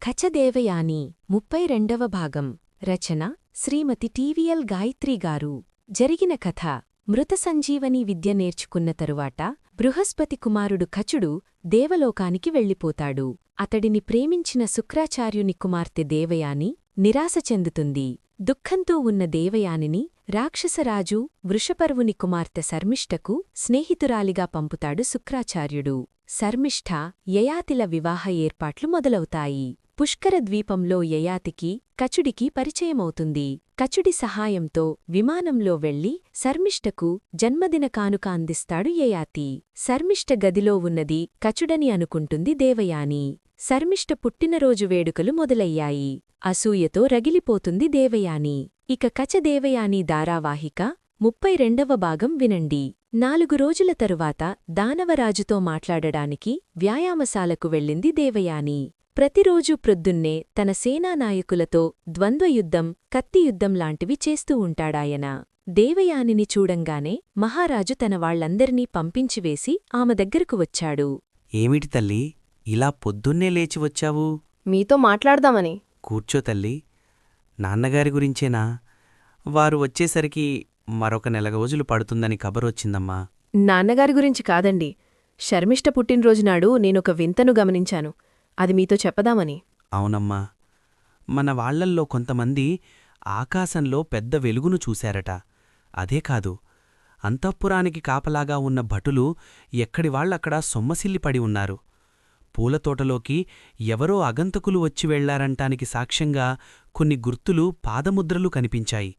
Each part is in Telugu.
ఖచదేవయాని 32వ భాగం రచన శ్రీమతి టివిఎల్ గాయత్రీగారు. జరిగిన కథ. మృత సంజీవని విద్య నేర్చుకున్న తరువాత బృహస్పతి కుమారుడు ఖచుడు దేవలోకానికి వెళ్ళిపోతాడు. అతడిని ప్రేమించిన శుక్రాచార్యుని కుమార్తె దేవయాని నిరాశ చెందుతుంది. దుఃఖంతో ఉన్న దేవయానిని రాక్షసరాజు వృషపర్వుని కుమార్తె శర్మిష్ఠకు స్నేహితురాలిగా పంపుతాడు శుక్రాచార్యుడు. శర్మిష్ఠ యయాతిల వివాహ ఏర్పాట్లు మొదలవుతాయి. పుష్కర ద్వీపంలో యయాతికి కచుడికి పరిచయమవుతుంది. కచుడి సహాయంతో విమానంలో వెళ్లి శర్మిష్ఠకు జన్మదిన కానుక అందిస్తాడు యయాతి. శర్మిష్ఠ గదిలో ఉన్నది కచుడని అనుకుంటుంది దేవయాని. శర్మిష్ఠ పుట్టినరోజు వేడుకలు మొదలయ్యాయి. అసూయతో రగిలిపోతుంది దేవయాని. ఇక కచదేవయాని ధారావాహిక 32వ భాగం వినండి. 4 రోజుల తరువాత దానవరాజుతో మాట్లాడడానికి వ్యాయామశాలకు వెళ్ళింది దేవయాని. ప్రతిరోజూ ప్రొద్దున్నే తన సేనానాయకులతో ద్వంద్వయుద్ధం, కత్తియుద్ధం లాంటివి చేస్తూ ఉంటాడాయన. దేవయానిని చూడంగానే మహారాజు తన వాళ్లందర్నీ పంపించివేసి ఆమె దగ్గరకు వచ్చాడు. ఏమిటి తల్లీ, ఇలా పొద్దున్నే లేచి వచ్చావు? మీతో మాట్లాడదామని. కూర్చో తల్లీ. నాన్నగారి గురించేనా? వారు వచ్చేసరికి మరొక 4 రోజులు పడుతుందని కబరొచ్చిందమ్మా. నాన్నగారి గురించి కాదండి. శర్మిష్ఠ పుట్టినరోజునాడు నేనొక వింతను గమనించాను. అది మీతో చెప్పదామని. అవునమ్మా, మన వాళ్లల్లో కొంతమంది ఆకాశంలో పెద్ద వెలుగును చూశారట. అదే కాదు, అంతఃపురానికి కాపలాగా ఉన్న భటులు ఎక్కడివాళ్లక్కడ సొమ్మసిల్లిపడి ఉన్నారు. పూలతోటలోకి ఎవరో అగంతకులు వచ్చి వెళ్లారంటానికి సాక్ష్యంగా కొన్ని గుర్తులు, పాదముద్రలు కనిపించాయి.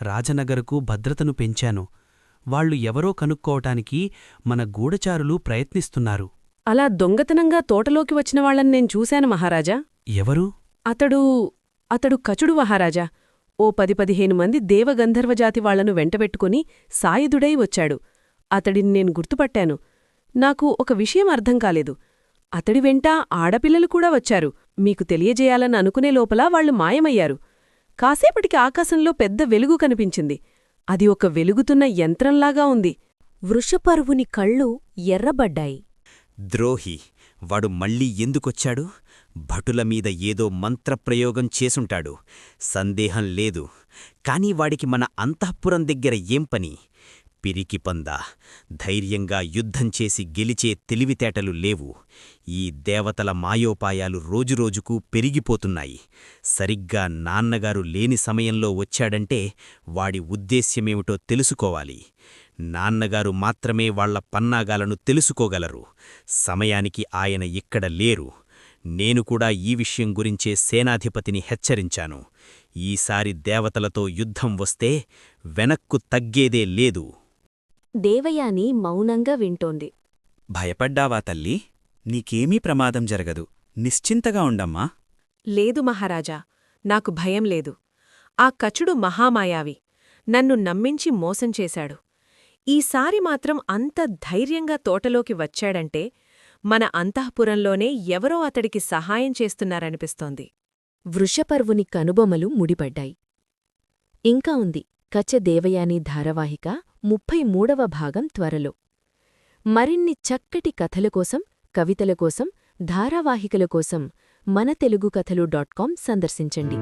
రాజనగరకు భద్రతను పెంచాను. వాళ్లు ఎవరో కనుక్కోవటానికి మన గూఢచారులు ప్రయత్నిస్తున్నారు. అలా దొంగతనంగా తోటలోకి వచ్చిన వాళ్ళని నేను చూశాను మహారాజా. ఎవరు? అతడు కచుడు మహారాజా. ఓ 10-15 మంది దేవగంధర్వజాతి వాళ్లను వెంటబెట్టుకుని సాయుధుడై వచ్చాడు. అతడిని నేను గుర్తుపట్టాను. నాకు ఒక విషయం అర్థం కాలేదు. అతడి వెంట ఆడపిల్లలు కూడా వచ్చారు. మీకు తెలియజేయాలని అనుకునే లోపల వాళ్లు మాయమయ్యారు. కాసేపటికి ఆకాశంలో పెద్ద వెలుగు కనిపించింది. అది ఒక వెలుగుతున్న యంత్రంలాగా ఉంది. వృషపర్వుని కళ్ళు ఎర్రబడ్డాయి. ద్రోహి! వాడు మళ్ళీ ఎందుకొచ్చాడు? భటులమీద ఏదో మంత్రప్రయోగం చేసుంటాడు, సందేహం లేదు. కాని వాడికి మన అంతఃపురం దగ్గర ఏం పని? పిరికిపందా! ధైర్యంగా యుద్ధం చేసి గెలిచే తెలివితేటలు లేవు. ఈ దేవతల మాయోపాయాలు రోజురోజుకూ పెరిగిపోతున్నాయి. సరిగ్గా నాన్నగారు లేని సమయంలో వచ్చాడంటే వాడి ఉద్దేశ్యమేమిటో తెలుసుకోవాలి. నాన్నగారు మాత్రమే వాళ్ల పన్నాగాలను తెలుసుకోగలరు. సమయానికి ఆయన ఇక్కడ లేరు. నేను కూడా ఈ విషయం గురించే సేనాధిపతిని హెచ్చరించాను. ఈసారి దేవతలతో యుద్ధం వస్తే వెనక్కు తగ్గేదే లేదు. దేవయాని మౌనంగా వింటోంది. భయపడ్డావా తల్లీ? నీకేమీ ప్రమాదం జరగదు. నిశ్చింతగా ఉండమ్మా. లేదు మహారాజా, నాకు భయం లేదు. ఆ కచుడు మహామాయావి. నన్ను నమ్మించి మోసం చేశాడు. ఈసారి మాత్రం అంత ధైర్యంగా తోటలోకి వచ్చాడంటే మన అంతఃపురంలోనే ఎవరో అతడికి సహాయం చేస్తున్నారనిపిస్తోంది. వృషపర్వుని కనుబొమలు ముడిపడ్డాయి. ఇంకా ఉంది కచదేవయాని ధారావాహిక 33వ భాగం త్వరలో. మరిన్ని చక్కటి కథల కోసం, కవితల కోసం, ధారావాహికల కోసం మన తెలుగుకథలు.com సందర్శించండి.